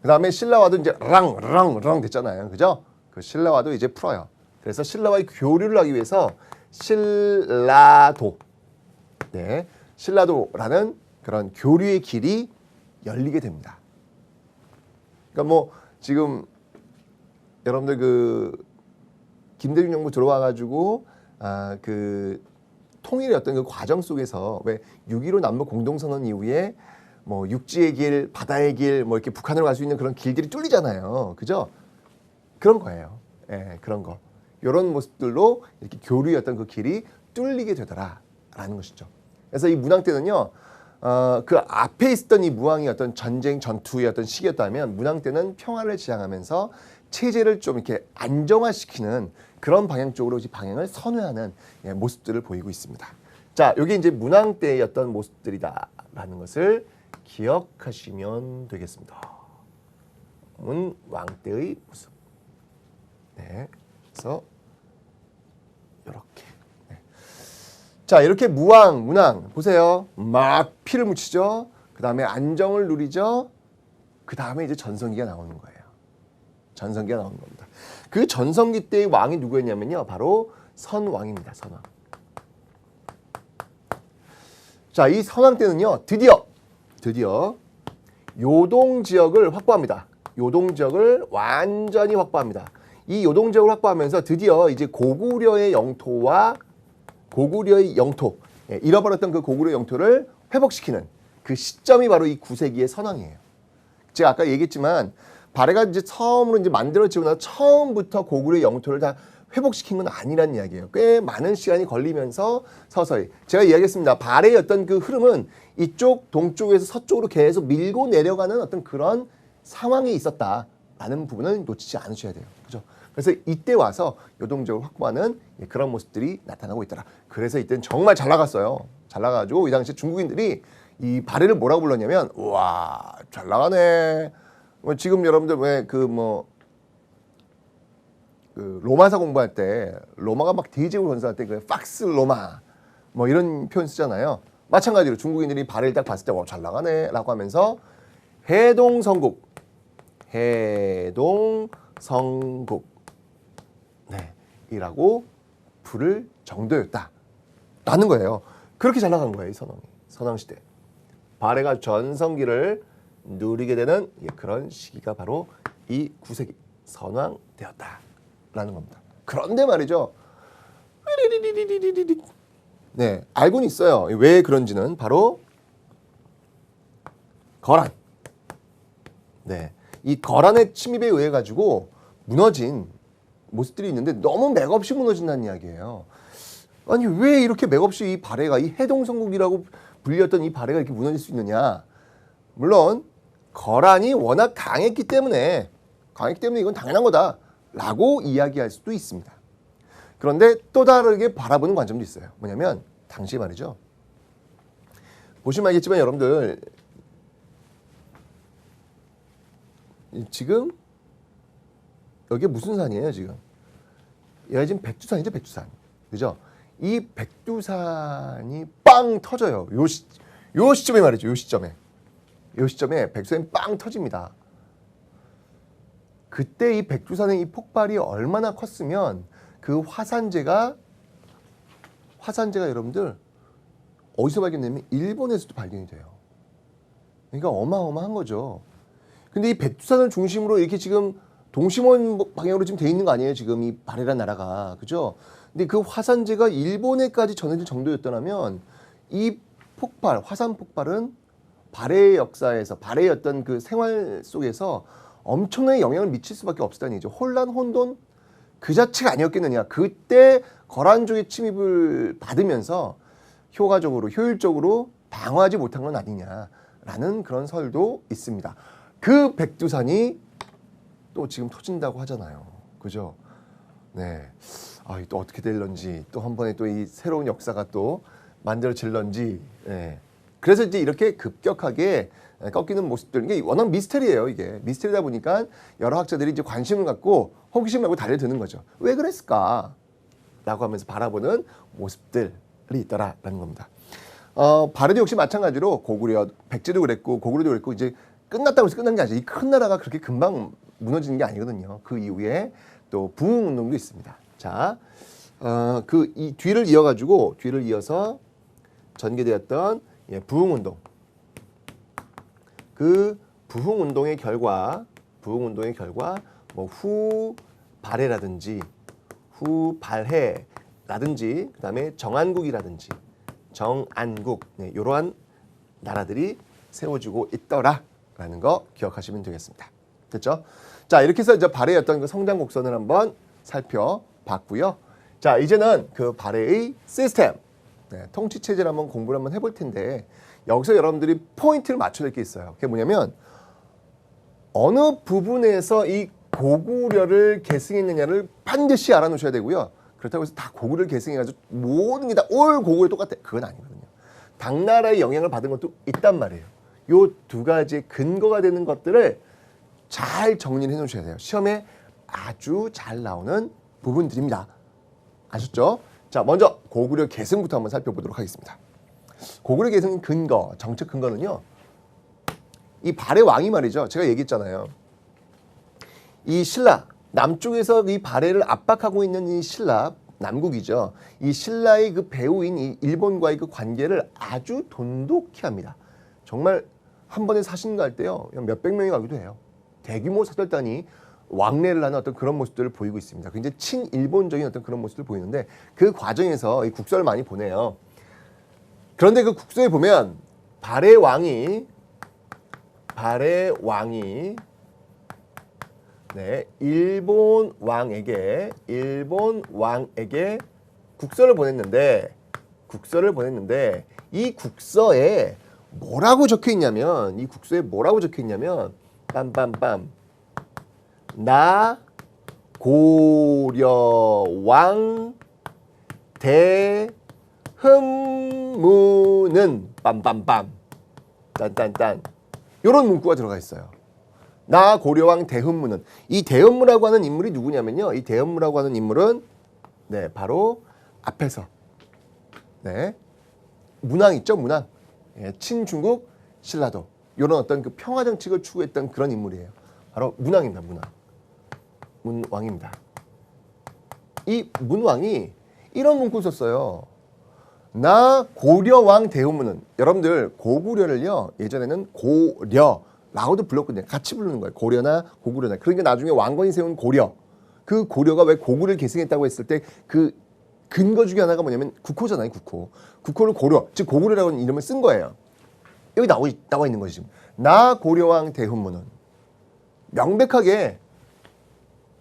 그 다음에 신라와도 이제 랑 됐잖아요. 그죠? 그 신라와도 이제 풀어요. 그래서 신라와의 교류를 하기 위해서 신라도, 네, 신라도라는 그런 교류의 길이 열리게 됩니다. 그러니까 뭐 지금 여러분들 그 김대중 정부 들어와가지고 그 통일의 어떤 그 과정 속에서 왜 6.15 남북 공동선언 이후에 뭐 육지의 길, 바다의 길, 뭐 이렇게 북한으로 갈 수 있는 그런 길들이 뚫리잖아요. 그죠? 그런 거예요. 예, 그런 거. 이런 모습들로 이렇게 교류였던 그 길이 뚫리게 되더라라는 것이죠. 그래서 이 문왕 때는요, 그 앞에 있었던 이 무왕이 어떤 전쟁 전투의 어떤 시기였다면, 문왕 때는 평화를 지향하면서 체제를 좀 이렇게 안정화시키는 그런 방향 쪽으로 이제 방향을 선회하는 모습들을 보이고 있습니다. 자, 이게 이제 문왕 때의 어떤 모습들이다라는 것을 기억하시면 되겠습니다. 문왕 때의 모습. 네, 그래서 이렇게. 네. 자, 이렇게 무왕, 문왕 보세요. 막 피를 묻히죠. 그 다음에 안정을 누리죠. 그 다음에 이제 전성기가 나오는 거예요. 전성기가 나오는 겁니다. 그 전성기 때의 왕이 누구였냐면요, 바로 선왕입니다. 선왕. 자, 이 선왕 때는요, 드디어 요동 지역을 확보합니다. 요동 지역을 완전히 확보합니다. 이 요동 지역을 확보하면서 드디어 이제 고구려의 영토와 고구려의 영토, 잃어버렸던 그 고구려 영토를 회복시키는 그 시점이 바로 이 9세기의 선왕이에요. 제가 아까 얘기했지만 발해가 이제 처음으로 이제 만들어지고 나서 처음부터 고구려 영토를 다 회복시킨 건 아니란 이야기예요. 꽤 많은 시간이 걸리면서 서서히 제가 이야기했습니다. 발의 어떤 그 흐름은 이쪽 동쪽에서 서쪽으로 계속 밀고 내려가는 어떤 그런 상황이 있었다라는 부분은 놓치지 않으셔야 돼요. 그죠? 그래서 이때 와서 요동적을 확보하는 그런 모습들이 나타나고 있더라. 그래서 이때는 정말 잘 나갔어요. 잘 나가가지고 이 당시 중국인들이 이 발해를 뭐라고 불렀냐면 우와 잘 나가네. 지금 여러분들 왜 그 로마사 공부할 때 로마가 막 대제국을 건설할 때 그 팍스 로마 뭐 이런 표현 쓰잖아요. 마찬가지로 중국인들이 발해를 딱 봤을 때 잘 나가네 라고 하면서 해동성국 네, 이라고 부를 정도였다 라는 거예요. 그렇게 잘 나간 거예요. 이 선왕시대. 발해가 전성기를 누리게 되는 그런 시기가 바로 이 9세기 선왕되었다 라는 겁니다. 그런데 말이죠. 네, 알고는 있어요. 왜 그런지는 바로 거란. 네, 이 거란의 침입에 의해 가지고 무너진 모습들이 있는데 너무 맥없이 무너진다는 이야기예요. 아니 왜 이렇게 맥없이 이 발해가 이 해동성국이라고 불렸던 이 발해가 이렇게 무너질 수 있느냐? 물론 거란이 워낙 강했기 때문에 이건 당연한 거다라고 이야기할 수도 있습니다. 그런데 또 다르게 바라보는 관점도 있어요. 뭐냐면 당시 말이죠. 보시면 알겠지만 여러분들 지금 여기 무슨 산이에요 지금? 얘가 지금 백두산이죠 백두산. 그죠? 이 백두산이 빵 터져요. 요 시점에 말이죠. 요 시점에 백두산이 빵 터집니다. 그때 이 백두산의 이 폭발이 얼마나 컸으면 그 화산재가 여러분들 어디서 발견되면 일본에서도 발견이 돼요. 그러니까 어마어마한 거죠. 근데 이 백두산을 중심으로 이렇게 지금 동심원 방향으로 지금 돼 있는 거 아니에요? 지금 이 발해란 나라가. 그죠? 근데 그 화산재가 일본에까지 전해질 정도였더라면 이 폭발, 화산 폭발은 발해의 역사에서, 발해의 어떤 그 생활 속에서 엄청나게 영향을 미칠 수밖에 없었다는 얘기죠. 혼란, 혼돈 그 자체가 아니었겠느냐. 그때 거란족의 침입을 받으면서 효율적으로 방어하지 못한 건 아니냐라는 그런 설도 있습니다. 그 백두산이 또 지금 터진다고 하잖아요. 그죠? 네. 또 어떻게 될런지 또 한 번에 또 이 새로운 역사가 또 만들어질런지. 네. 그래서 이제 이렇게 급격하게 꺾이는 모습들, 이게 워낙 미스터리예요. 이게 미스터리다 보니까 여러 학자들이 이제 관심을 갖고 호기심 말고 달려드는 거죠. 왜 그랬을까? 라고 하면서 바라보는 모습들이 있더라라는 겁니다. 발해도 역시 마찬가지로 고구려, 백제도 그랬고 고구려도 그랬고 이제 끝났다고 해서 끝난 게 아니죠. 이 큰 나라가 그렇게 금방 무너지는 게 아니거든요. 그 이후에 또 부흥운동도 있습니다. 자, 이 뒤를 이어서 전개되었던 부흥운동. 그 부흥운동의 결과 뭐 후발해라든지 그다음에 정안국이라든지 정안국 이러한 나라들이 세워지고 있더라라는 거 기억하시면 되겠습니다. 됐죠? 자, 이렇게 해서 이제 발해의 어떤 그 성장 곡선을 한번 살펴봤고요. 자, 이제는 그 발해의 시스템, 통치 체제를 한번 공부를 한번 해볼 텐데 여기서 여러분들이 포인트를 맞춰야 될 게 있어요. 그게 뭐냐면 어느 부분에서 이 고구려를 계승했느냐를 반드시 알아놓으셔야 되고요. 그렇다고 해서 다 고구려를 계승해가지고 모든 게 다 올 고구려 똑같아. 그건 아니거든요. 당나라의 영향을 받은 것도 있단 말이에요. 요 두 가지의 근거가 되는 것들을 잘 정리를 해놓으셔야 돼요. 시험에 아주 잘 나오는 부분들입니다. 아셨죠? 자, 먼저 고구려 계승부터 한번 살펴보도록 하겠습니다. 고구려 계승 근거, 정책 근거는요. 이 발해 왕이 말이죠. 제가 얘기했잖아요. 이 신라, 남쪽에서 이 발해를 압박하고 있는 이 신라, 남국이죠. 이 신라의 그 배후인 이 일본과의 그 관계를 아주 돈독히 합니다. 정말 한 번에 사신 갈 때요. 몇백 명이 가기도 해요. 대규모 사절단이 왕래를 하는 어떤 그런 모습들을 보이고 있습니다. 굉장히 친일본적인 어떤 그런 모습을 보이는데 그 과정에서 이 국서를 많이 보내요. 그런데 그 국서에 보면 발해 왕이 네, 일본 왕에게 국서를 보냈는데 이 국서에 뭐라고 적혀 있냐면 빰빰빰 나 고려왕 대흠무는 빰빰빰 딴딴딴 요런 문구가 들어가 있어요. 나 고려왕 대흠무는, 이 대흠무라고 하는 인물이 누구냐면요, 이 대흠무라고 하는 인물은 네, 바로 앞에서 네, 문왕 있죠, 문왕. 예, 친중국 신라도 이런 어떤 그 평화 정책을 추구했던 그런 인물이에요. 바로 문왕입니다. 문왕입니다. 이 문왕이 이런 문구를 썼어요. 나 고려왕 대흠무는, 여러분들 고구려를요 예전에는 고려라고도 불렀거든요. 같이 부르는 거예요. 고려나 고구려나. 그러니까 나중에 왕건이 세운 고려, 그 고려가 왜 고구려를 계승했다고 했을 때 그 근거 중에 하나가 뭐냐면 국호잖아요. 국호를 고려, 즉 고구려라고 하는 이름을 쓴 거예요. 여기 나와 있는 거지 지금. 나 고려왕 대흠무는 명백하게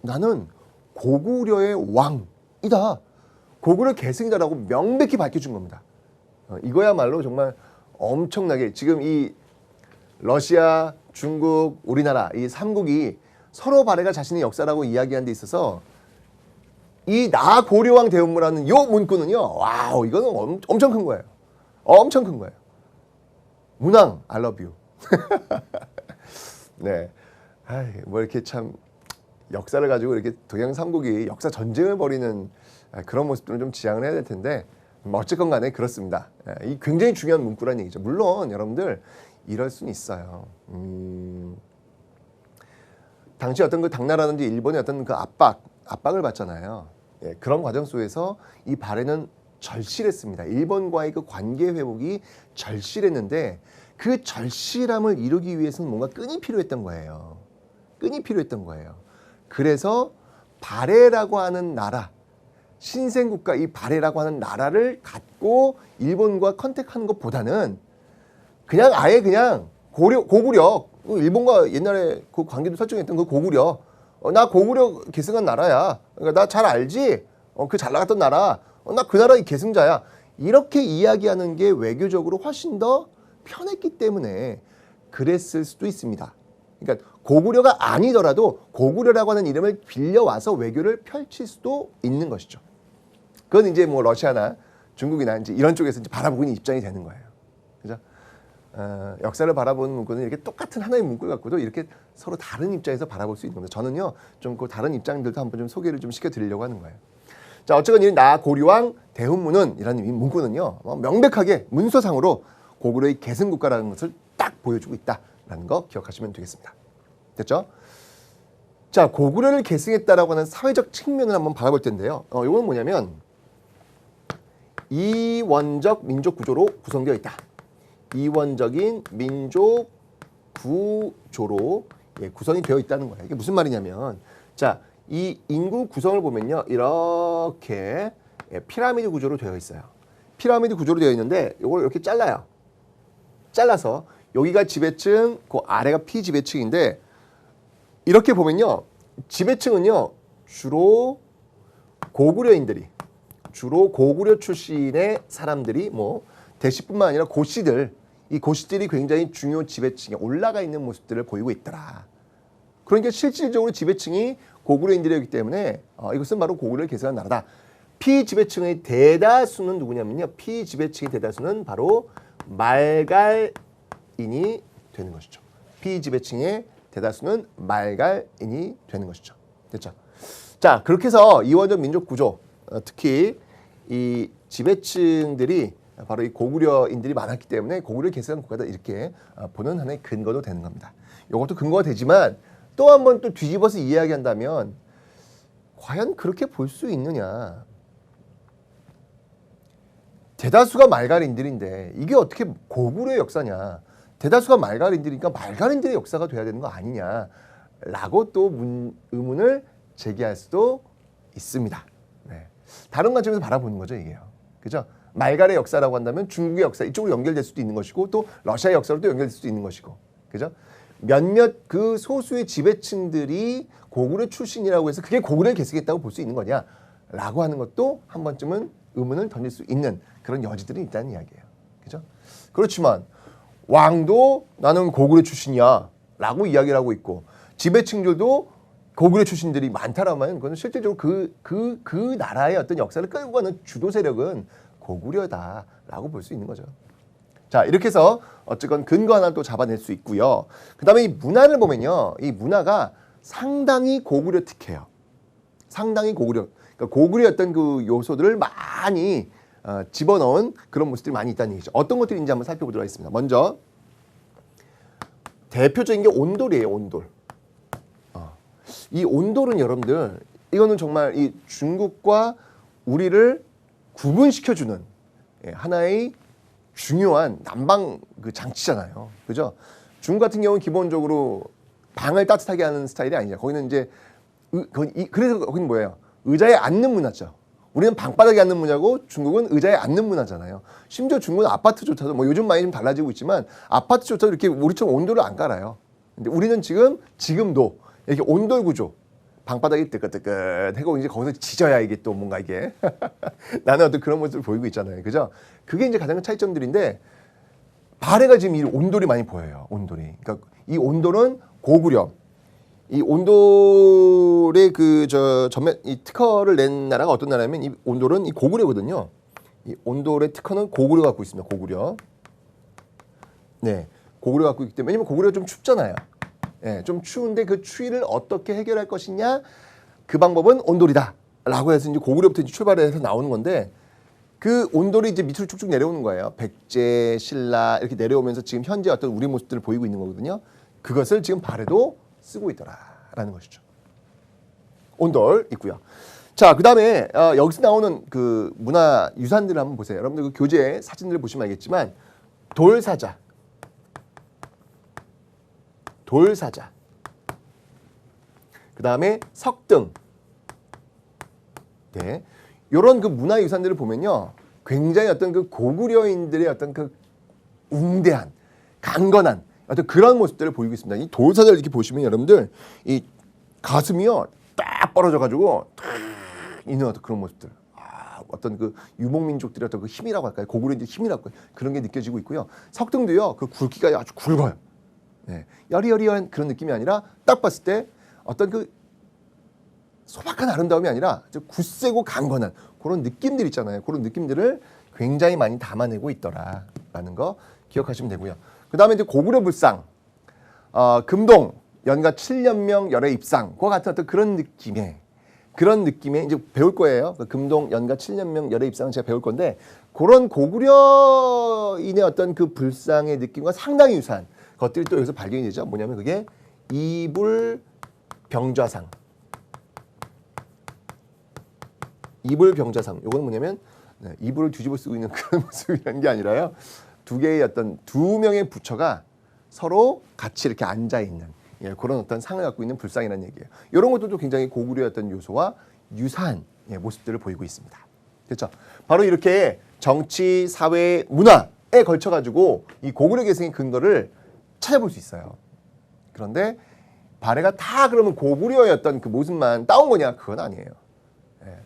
나는 고구려의 왕이다, 고구려 계승이다라고 명백히 밝혀준 겁니다. 이거야말로 정말 엄청나게 지금 이 러시아, 중국, 우리나라 이 3국이 서로 발해가 자신의 역사라고 이야기하는 데 있어서 이 나 고려왕 대흠무라는 요 문구는요, 와우, 이거는 엄청 큰 거예요. 엄청 큰 거예요. 문왕, I love you. 네. 뭐 이렇게 참 역사를 가지고 이렇게 동양 3국이 역사 전쟁을 벌이는 그런 모습들은 좀 지양을 해야 될 텐데, 어쨌건 간에 그렇습니다. 이 굉장히 중요한 문구라는 얘기죠. 물론 여러분들 이럴 수는 있어요. 당시 어떤 그 당나라든지 일본의 어떤 그 압박을 받잖아요. 예, 그런 과정 속에서 이 발해는 절실했습니다. 일본과의 그 관계 회복이 절실했는데 그 절실함을 이루기 위해서는 뭔가 끈이 필요했던 거예요. 그래서 발해라고 하는 나라, 신생국가 이 발해라고 하는 나라를 갖고 일본과 컨택하는 것보다는 그냥 아예 그냥 고구려, 일본과 옛날에 그 관계도 설정했던 그 고구려, 나 고구려 계승한 나라야. 그러니까 나 잘 알지? 그 잘 나갔던 나라. 나 그 나라의 계승자야. 이렇게 이야기하는 게 외교적으로 훨씬 더 편했기 때문에 그랬을 수도 있습니다. 그러니까 고구려가 아니더라도 고구려라고 하는 이름을 빌려와서 외교를 펼칠 수도 있는 것이죠. 그건 이제 뭐 러시아나 중국이나 이제 이런 쪽에서 이제 바라보고 있는 입장이 되는 거예요. 그죠? 역사를 바라보는 문구는 이렇게 똑같은 하나의 문구를 갖고도 이렇게 서로 다른 입장에서 바라볼 수 있는 겁니다. 저는요, 좀 그 다른 입장들도 한번 좀 소개를 좀 시켜드리려고 하는 거예요. 자, 어쨌건 이 나 고려왕 대흠무는 이라는 이 문구는요, 명백하게 문서상으로 고구려의 계승국가라는 것을 딱 보여주고 있다라는 거 기억하시면 되겠습니다. 됐죠? 자, 고구려를 계승했다라고 하는 사회적 측면을 한번 바라볼 텐데요. 이건 뭐냐면 이원적 민족 구조로 구성되어 있다. 이원적인 민족 구조로 구성이 되어 있다는 거예요. 이게 무슨 말이냐면, 자, 이 인구 구성을 보면요, 이렇게 피라미드 구조로 되어 있어요. 피라미드 구조로 되어 있는데 이걸 이렇게 잘라서 여기가 지배층, 그 아래가 피지배층인데, 이렇게 보면요, 지배층은요 주로 고구려 출신의 사람들이 뭐 대시뿐만 아니라 이 고씨들이 굉장히 중요 지배층에 올라가 있는 모습들을 보이고 있더라. 그러니까 실질적으로 지배층이 고구려인들이기 때문에 이것은 바로 고구려를 계승한 나라다. 피지배층의 대다수는 누구냐면요, 피지배층의 대다수는 바로 말갈인이 되는 것이죠. 피지배층의 대다수는 말갈인이 되는 것이죠. 됐죠? 자, 그렇게 해서 이원적 민족 구조, 특히 이 지배층들이 바로 이 고구려인들이 많았기 때문에 고구려 계승한 국가다, 이렇게 보는 하나의 근거도 되는 겁니다. 이것도 근거가 되지만 또 한 번 또 뒤집어서 이야기한다면 과연 그렇게 볼 수 있느냐. 대다수가 말갈인들인데 이게 어떻게 고구려의 역사냐. 대다수가 말갈인들이니까 말갈인들의 역사가 돼야 되는 거 아니냐라고 또 의문을 제기할 수도 있습니다. 네. 다른 관점에서 바라보는 거죠, 이게요. 그죠? 말갈의 역사라고 한다면 중국의 역사 이쪽으로 연결될 수도 있는 것이고, 또 러시아의 역사로 또 연결될 수도 있는 것이고, 그죠? 몇몇 그 소수의 지배층들이 고구려 출신이라고 해서 그게 고구려를 계승했다고 볼 수 있는 거냐라고 하는 것도 한 번쯤은 의문을 던질 수 있는 그런 여지들이 있다는 이야기예요. 그죠? 그렇지만 왕도 나는 고구려 출신이야 라고 이야기를 하고 있고 지배층들도 고구려 출신들이 많다라면 그건 실질적으로 그 나라의 어떤 역사를 끌고 가는 주도 세력은 고구려다라고 볼 수 있는 거죠. 자, 이렇게 해서 어쨌건 근거 하나 또 잡아낼 수 있고요. 그 다음에 이 문화를 보면요. 이 문화가 상당히 고구려 특해요. 상당히 고구려. 그러니까 고구려의 어떤 그 요소들을 많이 집어넣은 그런 모습들이 많이 있다는 얘기죠. 어떤 것들이 있는지 한번 살펴보도록 하겠습니다. 먼저 대표적인 게 온돌이에요. 온돌. 이 온돌은 여러분들 이거는 정말 이 중국과 우리를 구분시켜주는 하나의 중요한 난방 그 장치잖아요. 그죠? 중국 같은 경우는 기본적으로 방을 따뜻하게 하는 스타일이 아니냐. 거기는 이제 그래서 거기는 뭐예요? 의자에 앉는 문화죠. 우리는 방바닥에 앉는 문화고 중국은 의자에 앉는 문화잖아요. 심지어 중국은 아파트조차도 뭐 요즘 많이 좀 달라지고 있지만 아파트조차도 이렇게 우리처럼 온돌을 안 깔아요. 근데 우리는 지금도 이렇게 온돌 구조. 방바닥이 뜨끈뜨끈하고 이제 거기서 지져야 이게 또 뭔가 이게 나는 어떤 그런 모습을 보이고 있잖아요. 그죠? 그게 이제 가장 큰 차이점들인데 발해가 지금 이 온돌이 많이 보여요. 온돌이. 그러니까 이 온돌은 고구려. 이 온돌의 그 전면 이 특허를 낸 나라가 어떤 나라냐면 이 온돌은 이 고구려거든요. 이 온돌의 특허는 고구려 갖고 있습니다. 고구려. 네, 고구려 갖고 있기 때문에 왜냐면 고구려가 좀 춥잖아요. 예, 좀 추운데 그 추위를 어떻게 해결할 것이냐 그 방법은 온돌이다라고 해서 이제 고구려부터 이제 출발해서 나오는 건데 그 온돌이 이제 밑으로 쭉쭉 내려오는 거예요. 백제, 신라 이렇게 내려오면서 지금 현재 어떤 우리 모습들을 보이고 있는 거거든요. 그것을 지금 발에도 쓰고 있더라라는 것이죠. 온돌 있고요. 자, 그 다음에 여기서 나오는 그 문화 유산들을 한번 보세요. 여러분들 그 교재 사진들을 보시면 알겠지만 돌사자. 돌사자. 그 다음에 석등. 네. 요런 그 문화유산들을 보면요. 굉장히 어떤 그 고구려인들의 어떤 그 웅대한, 강건한 어떤 그런 모습들을 보이고 있습니다. 이 돌사자를 이렇게 보시면 여러분들 이 가슴이요. 딱 벌어져가지고 탁 있는 어떤 그런 모습들. 어떤 그 유목민족들의 어떤 그 힘이라고 할까요? 고구려인들의 힘이라고 그런 게 느껴지고 있고요. 석등도요. 그 굵기가 아주 굵어요. 네. 여리여리한 그런 느낌이 아니라 딱 봤을 때 어떤 그 소박한 아름다움이 아니라 굳세고 강건한 그런 느낌들 있잖아요. 그런 느낌들을 굉장히 많이 담아내고 있더라라는 거 기억하시면 되고요. 그 다음에 이제 고구려 불상, 금동, 연가 7년명 열애 입상, 그와 같은 어떤 그런 느낌의 이제 배울 거예요. 금동, 연가 7년명 열애 입상은 제가 배울 건데 그런 고구려인의 어떤 그 불상의 느낌과 상당히 유사한 것들이 또 여기서 발견이 되죠. 뭐냐면 그게 이불병좌상. 이불병좌상. 요거는 뭐냐면 이불을 뒤집어 쓰고 있는 그런 모습이라는 게 아니라요. 두 명의 부처가 서로 같이 이렇게 앉아 있는 그런 어떤 상을 갖고 있는 불상이라는 얘기예요. 이런 것들도 굉장히 고구려의 어떤 요소와 유사한 모습들을 보이고 있습니다. 그렇죠? 바로 이렇게 정치, 사회, 문화에 걸쳐 가지고 이 고구려 계승의 근거를 찾아볼 수 있어요. 그런데 발해가 다 그러면 고구려의 어떤 그 모습만 따온 거냐? 그건 아니에요. 예.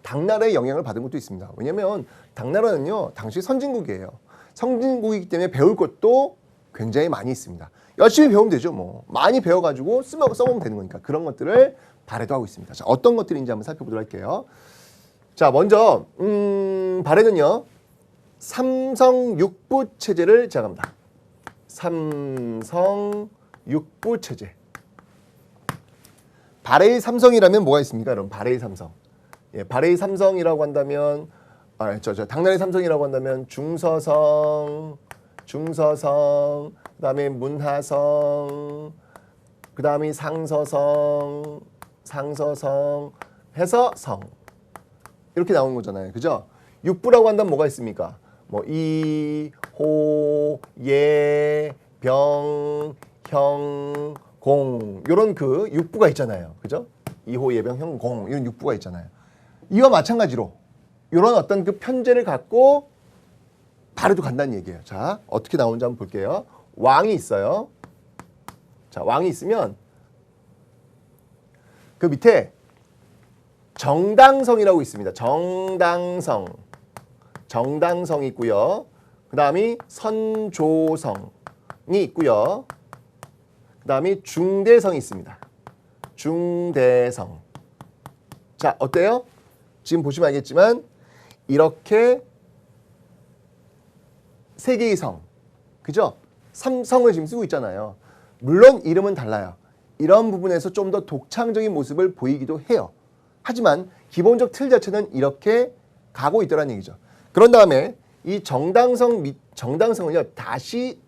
당나라의 영향을 받은 것도 있습니다. 왜냐하면 당나라는요 당시 선진국이에요. 선진국이기 때문에 배울 것도 굉장히 많이 있습니다. 열심히 배우면 되죠. 뭐 많이 배워가지고 써보면 되는 거니까 그런 것들을 발해도 하고 있습니다. 자, 어떤 것들인지 한번 살펴보도록 할게요. 자, 먼저 발해는요 삼성육부 체제를 제공합니다. 삼성육부 체제. 발해의 삼성이라면 뭐가 있습니까? 여러분, 발해의 삼성. 예, 발해의 삼성이라고 한다면 당나라의 삼성이라고 한다면 중서성, 그다음에 문하성, 그다음에 상서성 해서 성. 이렇게 나오는 거잖아요. 그죠? 육부라고 한다면 뭐가 있습니까? 뭐 이, 호, 예, 병, 형, 공 이런 그 육부가 있잖아요. 그죠? 이호, 예병, 형, 공 이런 육부가 있잖아요. 이와 마찬가지로 이런 어떤 그 편제를 갖고 발해도 간다는 얘기예요. 자, 어떻게 나오는지 한번 볼게요. 왕이 있어요. 자, 왕이 있으면 그 밑에 정당성이라고 있습니다. 정당성이 있고요. 그 다음이 선조성이 있고요. 그 다음이 중대성이 있습니다. 중대성. 자, 어때요? 지금 보시면 알겠지만 이렇게 세 개의 성, 그죠? 삼성을 지금 쓰고 있잖아요. 물론 이름은 달라요. 이런 부분에서 좀 더 독창적인 모습을 보이기도 해요. 하지만 기본적 틀 자체는 이렇게 가고 있더라는 얘기죠. 그런 다음에 이 정당성을요 다시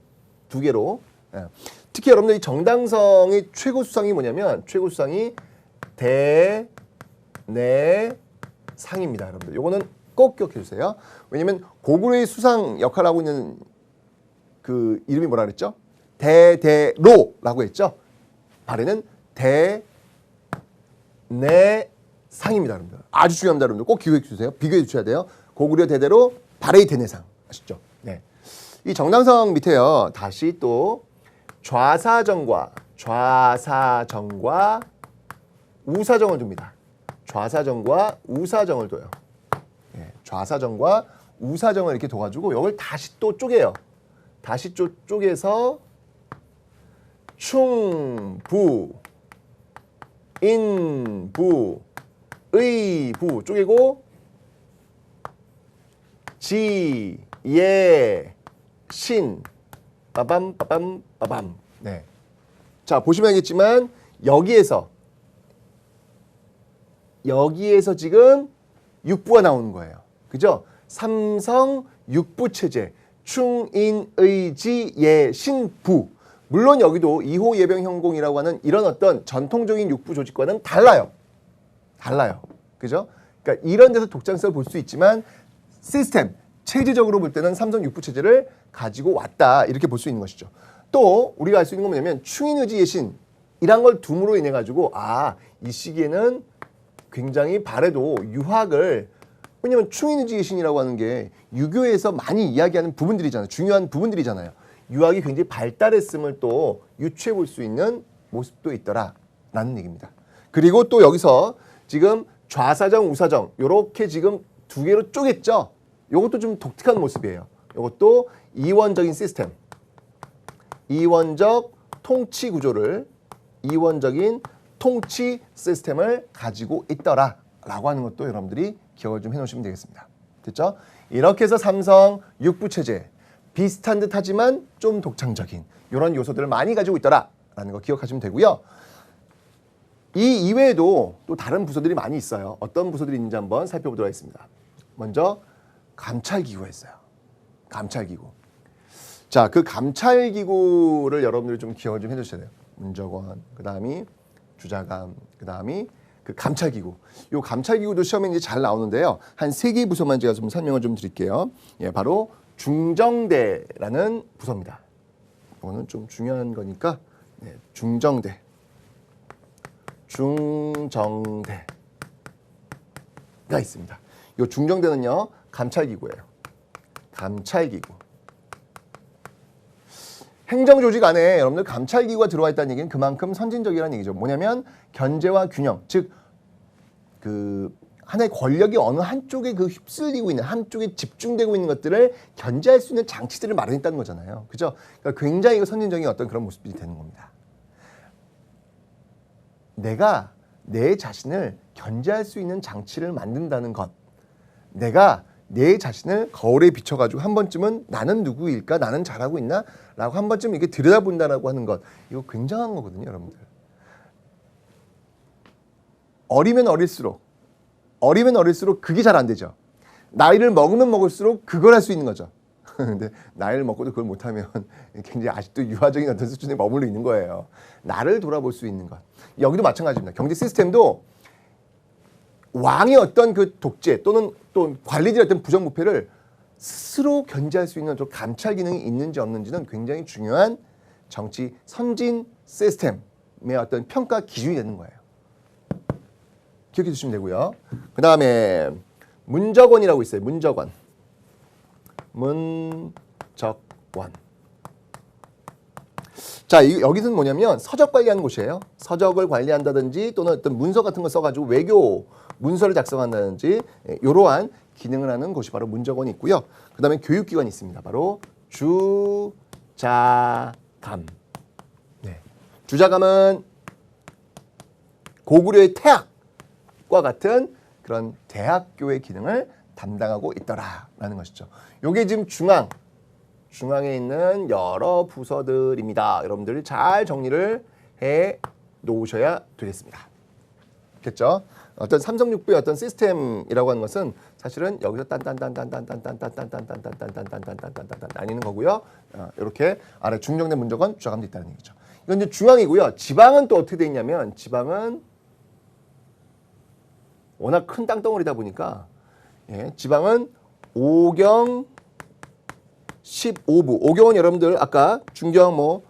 두 개로, 특히 여러분들 이 정당성의 최고 수상이 뭐냐면 최고 수상이 대내상입니다. 여러분들 요거는 꼭 기억해 주세요. 왜냐면 고구려의 수상 역할을 하고 있는 그 이름이 뭐라 그랬죠? 대대로라고 했죠. 발에는 대내상입니다, 여러분들. 아주 중요합니다, 여러분들. 꼭 기억해 주세요. 비교해 주셔야 돼요. 고구려 대대로 발의 대내상 아시죠? 네. 이 정당성 밑에요. 다시 또 좌사정과 우사정을 둡니다. 좌사정과 우사정을 둬요. 네. 좌사정과 우사정을 이렇게 둬가지고 이걸 다시 또 쪼개요. 다시 쪼개서 충부, 인부, 의부 쪼개고 지, 예, 신, 빠밤. 네. 자, 보시면 알겠지만 여기에서 지금 육부가 나오는 거예요. 그죠? 삼성 육부 체제, 충인의지 예신부. 물론 여기도 2호 예병 현공이라고 하는 이런 어떤 전통적인 육부 조직과는 달라요. 그죠? 그러니까 이런 데서 독창성을 볼 수 있지만 시스템, 체제적으로 볼 때는 삼성 육부 체제를 가지고 왔다. 이렇게 볼 수 있는 것이죠. 또 우리가 알 수 있는 건 뭐냐면 충인의지 예신이란 걸 둠으로 인해 가지고 이 시기에는 굉장히 발에도 유학을, 왜냐면 충인의지 예신이라고 하는 게 유교에서 많이 이야기하는 부분들이잖아요. 중요한 부분들이잖아요. 유학이 굉장히 발달했음을 또 유추해 볼 수 있는 모습도 있더라라는 얘기입니다. 그리고 또 여기서 지금 좌사정, 우사정 요렇게 지금 두 개로 쪼갰죠. 요것도 좀 독특한 모습이에요. 요것도 이원적인 시스템, 이원적 통치 구조를, 이원적인 통치 시스템을 가지고 있더라라고 하는 것도 여러분들이 기억을 좀 해놓으시면 되겠습니다. 됐죠? 이렇게 해서 삼성 육부 체제 비슷한 듯 하지만 좀 독창적인 이런 요소들을 많이 가지고 있더라라는 거 기억하시면 되고요. 이 이외에도 또 다른 부서들이 많이 있어요. 어떤 부서들이 있는지 한번 살펴보도록 하겠습니다. 먼저 감찰기구가 있어요. 감찰기구. 자, 그 감찰기구를 여러분들이 좀 기억을 좀 해주셔야 돼요. 문적원, 그 다음이 주자감, 그 다음이 그 감찰기구. 이 감찰기구도 시험에 이제 잘 나오는데요. 한 3개 부서만 제가 좀 설명을 좀 드릴게요. 예, 바로 중정대라는 부서입니다. 이거는 좀 중요한 거니까 중정대가 있습니다. 이 중정대는요 감찰기구예요. 감찰기구. 행정조직 안에 여러분들 감찰기구가 들어와 있다는 얘기는 그만큼 선진적이라는 얘기죠. 뭐냐면 견제와 균형, 즉 그 하나의 권력이 어느 한쪽에 그 휩쓸리고 있는, 한쪽에 집중되고 있는 것들을 견제할 수 있는 장치들을 마련했다는 거잖아요. 그죠? 그러니까 굉장히 선진적인 어떤 그런 모습들이 되는 겁니다. 내가 내 자신을 견제할 수 있는 장치를 만든다는 것, 내가 내 자신을 거울에 비춰가지고 한 번쯤은 나는 누구일까? 나는 잘하고 있나? 라고 한 번쯤 이렇게 들여다본다라고 하는 것, 이거 굉장한 거거든요, 여러분들. 어리면 어릴수록 그게 잘 안 되죠. 나이를 먹으면 먹을수록 그걸 할 수 있는 거죠. 근데 나이를 먹고도 그걸 못하면 굉장히 아직도 유아적인 어떤 수준에 머물러 있는 거예요. 나를 돌아볼 수 있는 것. 여기도 마찬가지입니다. 경제 시스템도 왕의 어떤 그 독재 또는 또 관리들의 어떤 부정부패를 스스로 견제할 수 있는 감찰 기능이 있는지 없는지는 굉장히 중요한 정치 선진 시스템의 어떤 평가 기준이 되는 거예요. 기억해 주시면 되고요. 그 다음에 문적원이라고 있어요. 문적원. 자, 여기서는 뭐냐면 서적 관리하는 곳이에요. 서적을 관리한다든지 또는 어떤 문서 같은 거 써가지고 외교 문서를 작성한다든지 이러한 기능을 하는 곳이 바로 문적원이 있고요. 그 다음에 교육기관이 있습니다. 바로 주자감. 네. 주자감은 고구려의 태학과 같은 그런 대학교의 기능을 담당하고 있더라라는 것이죠. 요게 지금 중앙에 있는 여러 부서들입니다. 여러분들이 잘 정리를 해 놓으셔야 되겠습니다. 됐죠? 어떤 삼성육부의 어떤 시스템이라고 하는 것은 사실은 여기서 딴딴딴딴딴딴딴딴딴딴딴딴딴딴딴딴딴딴딴 나뉘는 거고요. 이렇게 아래 중정된 문적은 주자감도 있다는 얘기죠. 이건 이제 중앙이고요. 지방은 또 어떻게 돼 있냐면 지방은 워낙 큰 땅덩어리다 보니까 지방은 5경 15부. 5경은 여러분들 아까 중경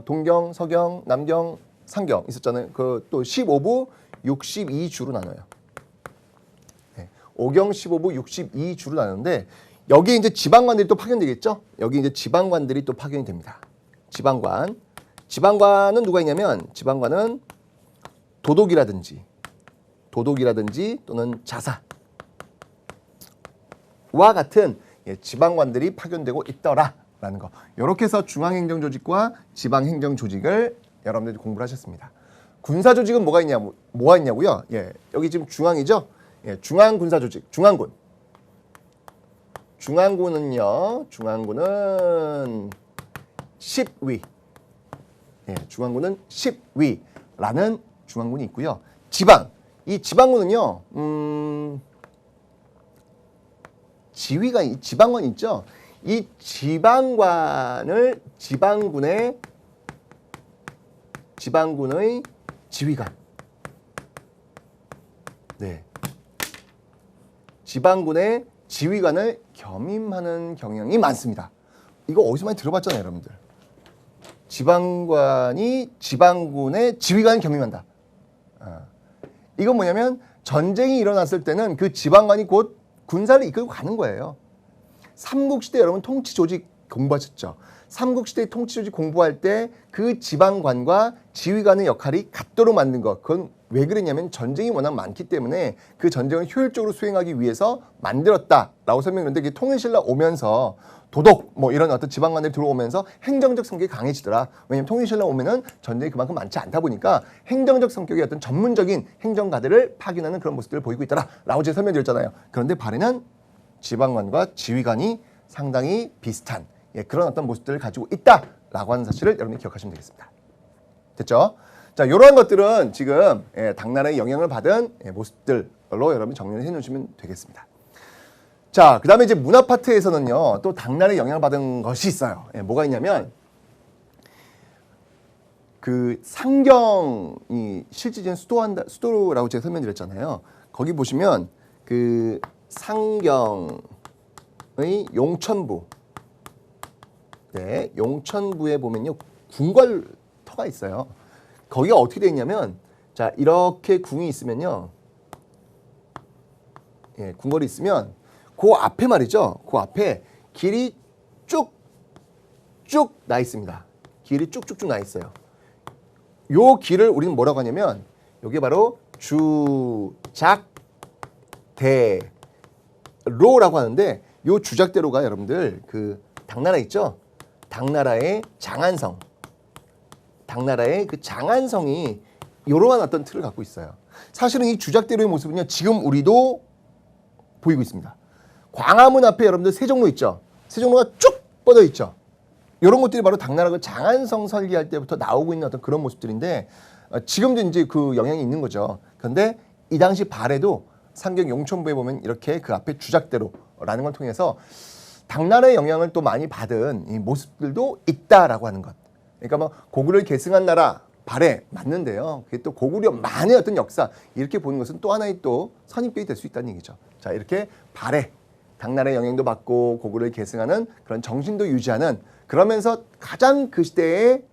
동경, 서경, 남경, 상경 있었잖아요. 그 또 15부 62주로 나눠요. 5경 15부 62주로 나누는데 여기 이제 지방관들이 또 파견되겠죠? 여기 이제 지방관들이 또 파견이 됩니다. 지방관. 지방관은 누가 있냐면 지방관은 도독이라든지 또는 자사와 같은 지방관들이 파견되고 있더라라는 거. 이렇게 해서 중앙행정조직과 지방행정조직을 여러분들이 공부를 하셨습니다. 군사조직은 뭐가 있냐고요? 여기 지금 중앙이죠? 중앙군사조직, 중앙군. 중앙군은 10위. 중앙군은 10위라는 중앙군이 있고요. 이 지방군은요, 지방관 있죠? 이 지방관을 지방군의 지휘관. 지방군의 지휘관을 겸임하는 경향이 많습니다. 이거 어디서 많이 들어봤잖아요, 여러분들. 지방관이 지방군의 지휘관을 겸임한다. 이건 뭐냐면 전쟁이 일어났을 때는 그 지방관이 곧 군사를 이끌고 가는 거예요. 삼국시대 여러분 통치조직 공부하셨죠? 삼국시대 통치조직 공부할 때 그 지방관과 지휘관의 역할이 같도록 만든 것. 그건 왜 그랬냐면 전쟁이 워낙 많기 때문에 그 전쟁을 효율적으로 수행하기 위해서 만들었다라고 설명했는데 그게 통일신라 오면서 도독 이런 어떤 지방관들이 들어오면서 행정적 성격이 강해지더라. 왜냐하면 통일신라 오면은 전쟁이 그만큼 많지 않다 보니까 행정적 성격의 어떤 전문적인 행정가들을 파견하는 그런 모습들을 보이고 있더라라고 제가 설명드렸잖아요. 그런데 발해는 지방관과 지휘관이 상당히 비슷한 그런 어떤 모습들을 가지고 있다라고 하는 사실을 여러분이 기억하시면 되겠습니다. 됐죠? 자, 이러한 것들은 지금 당나라의 영향을 받은 모습들로 여러분이 정리를 해놓으시면 되겠습니다. 자, 그 다음에 이제 문화 파트에서는요, 또 당나라의 영향을 받은 것이 있어요. 뭐가 있냐면, 그 상경이 실질적인 수도라고 제가 설명드렸잖아요. 거기 보시면 그 상경의 용천부, 용천부에 보면요, 궁궐터가 있어요. 거기가 어떻게 되어 있냐면, 자, 이렇게 궁이 있으면요, 궁궐이 있으면 그 앞에 말이죠. 그 앞에 길이 쭉쭉 나 있습니다. 길이 쭉쭉쭉 나 있어요. 요 길을 우리는 뭐라고 하냐면 이게 바로 주작대로라고 하는데 요 주작대로가 여러분들 그 당나라 있죠? 당나라의 장안성. 당나라의 그 장안성이 이러한 어떤 틀을 갖고 있어요. 사실은 이 주작대로의 모습은요. 지금 우리도 보이고 있습니다. 광화문 앞에 여러분들 세종로 있죠? 세종로가 쭉 뻗어 있죠? 이런 것들이 바로 당나라 그 장안성 설계할 때부터 나오고 있는 어떤 그런 모습들인데 지금도 이제 그 영향이 있는 거죠. 그런데 이 당시 발해도 상경 용천부에 보면 이렇게 그 앞에 주작대로라는 걸 통해서 당나라의 영향을 또 많이 받은 이 모습들도 있다라고 하는 것. 그러니까 뭐 고구려를 계승한 나라 발해 맞는데요. 그게 또 고구려만의 어떤 역사 이렇게 보는 것은 또 하나의 또 선입견이 될 수 있다는 얘기죠. 자, 이렇게 발해 당나라의 영향도 받고 고구려를 계승하는 그런 정신도 유지하는 그러면서 가장 그 시대의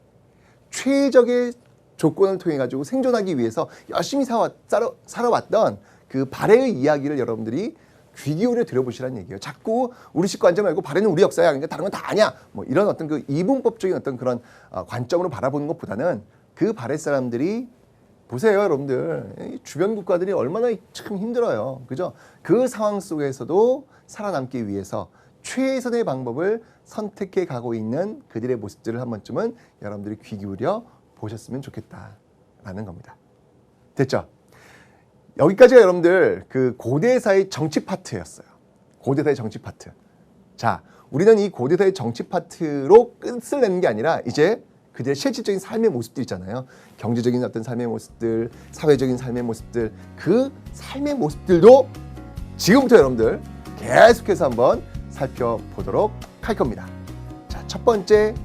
최적의 조건을 통해 가지고 생존하기 위해서 열심히 살아왔던 그 발해의 이야기를 여러분들이 귀 기울여 들어보시라는 얘기예요. 자꾸 우리 식구 앉아 말고 발해는 우리 역사야. 그러니까 다른 건 다 아니야. 뭐 이런 어떤 그 이분법적인 어떤 그런 관점으로 바라보는 것보다는 그 발해 사람들이 보세요, 여러분들. 이 주변 국가들이 얼마나 참 힘들어요. 그죠? 그 상황 속에서도 살아남기 위해서 최선의 방법을 선택해 가고 있는 그들의 모습들을 한 번쯤은 여러분들이 귀 기울여 보셨으면 좋겠다라는 겁니다. 됐죠? 여기까지가 여러분들 그 고대사의 정치 파트였어요. 고대사의 정치 파트. 자, 우리는 이 고대사의 정치 파트로 끝을 내는 게 아니라 이제 그들의 실질적인 삶의 모습들 있잖아요. 경제적인 어떤 삶의 모습들, 사회적인 삶의 모습들, 그 삶의 모습들도 지금부터 여러분들 계속해서 한번 살펴보도록 할 겁니다. 자, 첫 번째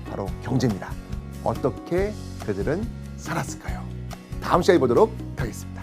바로 경제입니다. 어떻게 그들은 살았을까요? 다음 시간에 보도록 하겠습니다.